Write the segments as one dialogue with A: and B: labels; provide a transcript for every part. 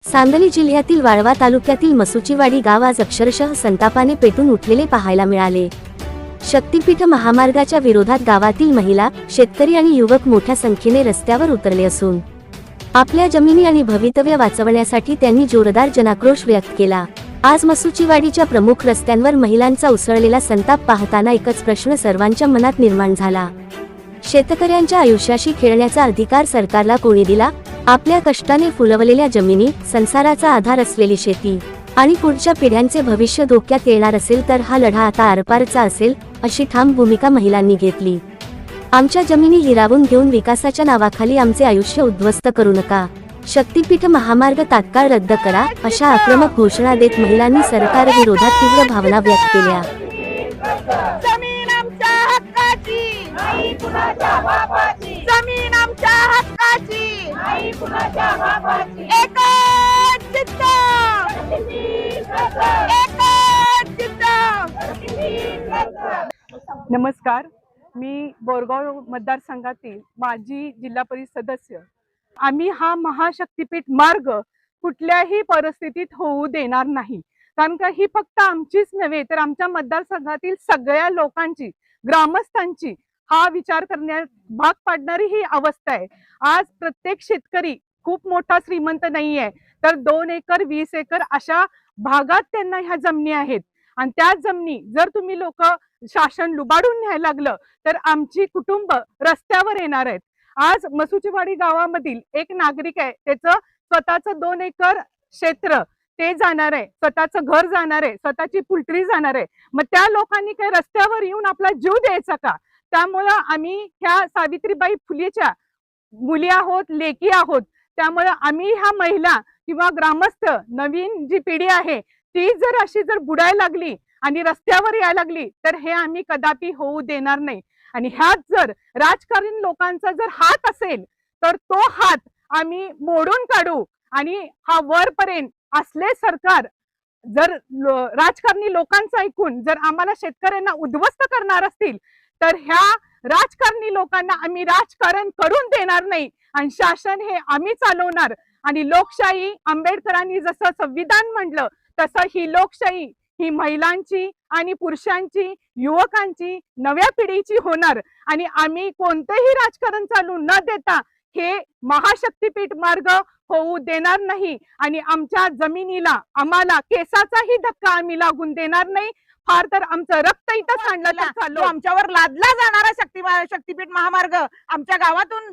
A: सांगली जिल्ह्यातील वाळवा तालुक्यातील मसुचीवाडी गाव आज अक्षरशः संतापाने पेटून उठलेले पाहायला मिळाले। शक्तीपीठ महामार्गाच्या विरोधात गावातील महिला, शेतकरी आणि युवक मोठ्या संख्येने रस्त्यावर उतरले असून आपल्या जमिनी आणि भवितव्य वाचवण्यासाठी त्यांनी जोरदार जनाक्रोश व्यक्त केला। आज मसुचीवाडीच्या प्रमुख रस्त्यांवर महिलांचा उसळलेला संताप पाहताना एकच प्रश्न सर्वांच्या मनात निर्माण झाला। शेतकऱ्यांच्या आयुष्याशी खेळण्याचा अधिकार सरकारला कोणी दिला? आपल्या कष्टाने फुलवलेल्या जमिनी, संसाराचा आधार असलेली शेती आणि पुढच्या पिढ्यांचे भविष्य धोक्यात येणार असेल तर हा लढा आता आरपारचा असेल, अशी ठाम भूमिका महिलांनी घेतली। आमच्या जमिनी हिरावून घेऊन विकासाच्या नावाखाली आमचे आयुष्य उद्ध्वस्त करू नका। शक्तीपीठ महामार्ग तात्काळ रद्द करा, अशा आक्रमक घोषणा देत महिलांनी सरकारविरोधात तीव्र भावना व्यक्त केल्या।
B: जमीन आमच्या हक्काची, नाही कुणाच्या बापाची। जमीन आमच्या हक्काची, नाही कुणाच्या बापाची। एकच चित्त, एकच चित्त।
C: नमस्कार, मी बोरगाव मतदारसंघातील माजी जिल्हा परिषद सदस्य। आम्ही हा महाशक्तीपीठ मार्ग कुठल्याही परिस्थितीत होऊ देणार नाही, कारण का ही फक्त आमचीच नव्हे तर आमच्या मतदारसंघातील सगळ्या लोकांची, ग्रामस्थांची हा विचार करण्यास भाग पाडणारी ही अवस्था आहे। आज प्रत्येक शेतकरी खूप मोठा श्रीमंत नाही आहे, तर 2 एकर 20 एकर अशा भागात त्यांना ह्या जमिनी आहेत। आणि त्या जमिनी जर तुम्ही लोक शासन लुबाडून न्यायला लागलं तर आमची कुटुंब रस्त्यावर येणार आहेत। आज मसुचीवाडी गावामधील एक नागरिक आहे, त्याचं स्वतःचं 2 एकर क्षेत्र ते जाणार आहे, स्वतःचं घर जाणार आहे, स्वतःची पोल्ट्री जाणार आहे। मग त्या लोकांनी काही रस्त्यावर येऊन आपला जीव द्यायचा का? त्यामुळं आम्ही ह्या सावित्रीबाई फुलेच्या मुली आहोत, लेकी आहोत। त्यामुळे आम्ही ह्या महिला किंवा ग्रामस्थ, नवीन जी पिढी आहे ती जर अशी बुडायला लागली आणि रस्त्यावर यायला लागली तर हे आम्ही कदापि होऊ देणार नाही। आणि ह्यात जर राजकारणी लोकांचा जर हात असेल तर तो हात आम्ही मोडून काढू। आणि हा वरपर्यंत असले सरकार जर राजकारणी लोकांचं ऐकून जर आम्हाला शेतकऱ्यांना उद्ध्वस्त करणार असतील तर ह्या राजकारणी लोकांना आम्ही राजकारण करून देणार नाही। आणि शासन हे आम्ही चालवणार। आणि लोकशाही आंबेडकरांनी जसं संविधान म्हणलं तसं ही लोकशाही ही महिलांची आणि पुरुषांची, युवकांची, नव्या पिढीची होणार। आणि आम्ही कोणतेही राजकारण चालू न देता हे महाशक्तीपीठ मार्ग होऊ देणार नाही। आणि आमच्या जमिनीला, आम्हाला केसाचाही धक्का आम्ही लागून देणार नाही। फार तर आमचं रक्त इथं सांडलं तर चालू।
B: आमच्यावर लादला जाणारा शक्तीपीठ महामार्ग आमच्या गावातून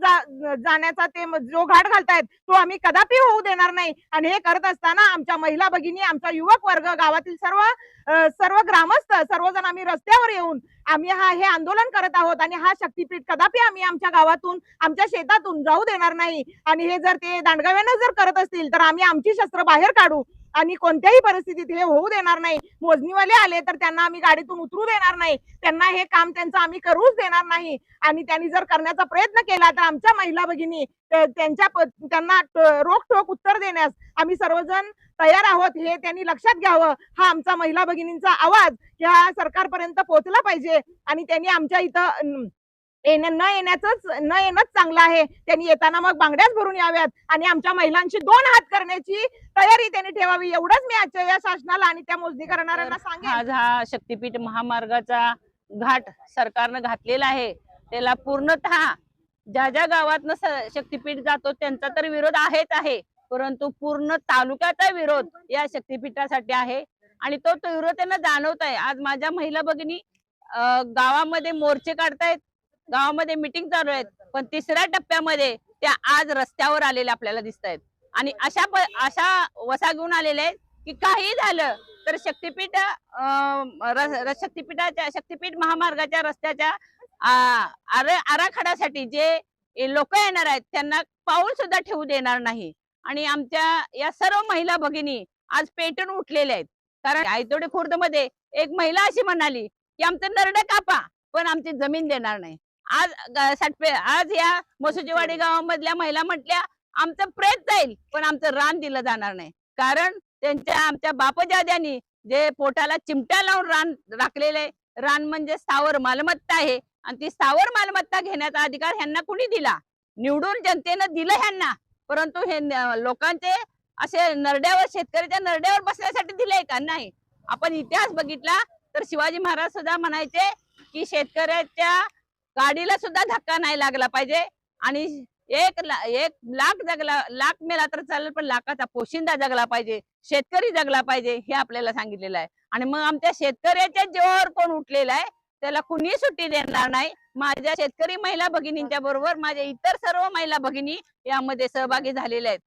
B: जाण्याचा ते जो घाट घालतायत तो आम्ही कदापि होऊ देणार नाही। आणि हे करत असताना आमच्या महिला भगिनी, आमचा युवक वर्ग, गावातील सर्व ग्रामस्थ, सर्वजण आम्ही रस्त्यावर येऊन आम्ही हे आंदोलन करत आहोत। आणि हा शक्तीपीठ कदापि आम्ही आमच्या गावातून, आमच्या शेतातून जाऊ देणार नाही। आणि हे जर ते दांडगाव्यानं जर करत असतील तर आम्ही आमची शस्त्र बाहेर काढू आणि कोणत्याही परिस्थितीत हे होऊ देणार नाही। मोजणीवाले आले तर त्यांना आम्ही गाडीतून उतरू देणार नाही, त्यांना हे काम त्यांचं आम्ही करूच देणार नाही। आणि त्यांनी जर करण्याचा प्रयत्न केला तर आमच्या महिला भगिनी त्यांना रोखठोक उत्तर देण्यास आम्ही सर्वजण तयार आहोत, हे त्यांनी लक्षात घ्यावं। हा आमचा महिला भगिनींचा आवाज या सरकारपर्यंत पोहोचला पाहिजे। आणि त्यांनी आमच्या इथं न येणंच चांगलं आहे। त्यांनी येताना मग बांगड्याच भरून याव्यात आणि आमच्या महिलांची 2 हात करण्याची तयारी त्यांनी ठेवावी, एवढंच मी आजच्या या शासनाला आणि त्या मोजणी करणाऱ्यांना सांगेन।
D: आज हा शक्तीपीठ महामार्गाचा घाट सरकारनं घातलेला आहे, त्याला पूर्णतः ज्या गावातनं शक्तीपीठ जातो त्यांचा तर विरोध आहे, परंतु पूर्ण तालुक्याचा विरोध या शक्तीपीठासाठी आहे। आणि तो विरोध त्यांना जाणवत आहे। आज माझ्या महिला भगिनी गावामध्ये मोर्चे काढतायत, गावामध्ये मीटिंग चालू आहेत, पण 3ऱ्या टप्प्यामध्ये त्या आज रस्त्यावर आलेल्या आपल्याला दिसत आहेत। आणि अशा वसा घेऊन आलेले आहेत की काही झालं तर शक्तीपीठ महामार्गाच्या रस्त्याच्या आराखड्यासाठी जे लोक येणार आहेत त्यांना पाऊल सुद्धा ठेवू देणार नाही। आणि आमच्या या सर्व महिला भगिनी आज पेटून उठलेल्या आहेत, कारण आयतोडे खुर्द मध्ये एक महिला अशी म्हणाली की आमचं नरडं कापा पण आमची जमीन देणार नाही। आज या मसुचीवाडी गावामधल्या महिला म्हटल्या आमचं प्रेत जाईल पण आमचं रान दिलं जाणार नाही, कारण आमच्या बापजाद्यांनी जे पोटाला चिमटा लावून रान राखलेले, रान म्हणजे स्थावर मालमत्ता आहे आणि ती स्थावर मालमत्ता घेण्याचा अधिकार ह्यांना कुणी दिला? निवडून जनतेनं दिलं ह्यांना, परंतु हे लोकांचे असे नरड्यावर शेतकऱ्याच्या नरड्यावर बसण्यासाठी दिले का? नाही. आपण इतिहास बघितला तर शिवाजी महाराज सुद्धा म्हणायचे की शेतकऱ्याच्या गाडीला सुद्धा धक्का नाही लागला पाहिजे आणि एक लाख जगला, लाख मेला तर चालेल पण लाखाचा पोशिंदा जगला पाहिजे, शेतकरी जगला पाहिजे, हे आपल्याला सांगितलेलं आहे. आणि मग आमच्या शेतकऱ्याच्या जीवावर कोण उठलेला आहे त्याला कुणी सुट्टी देणार नाही. माझ्या शेतकरी महिला भगिनींच्या बरोबर माझ्या इतर सर्व महिला भगिनी यामध्ये सहभागी झालेल्या आहेत.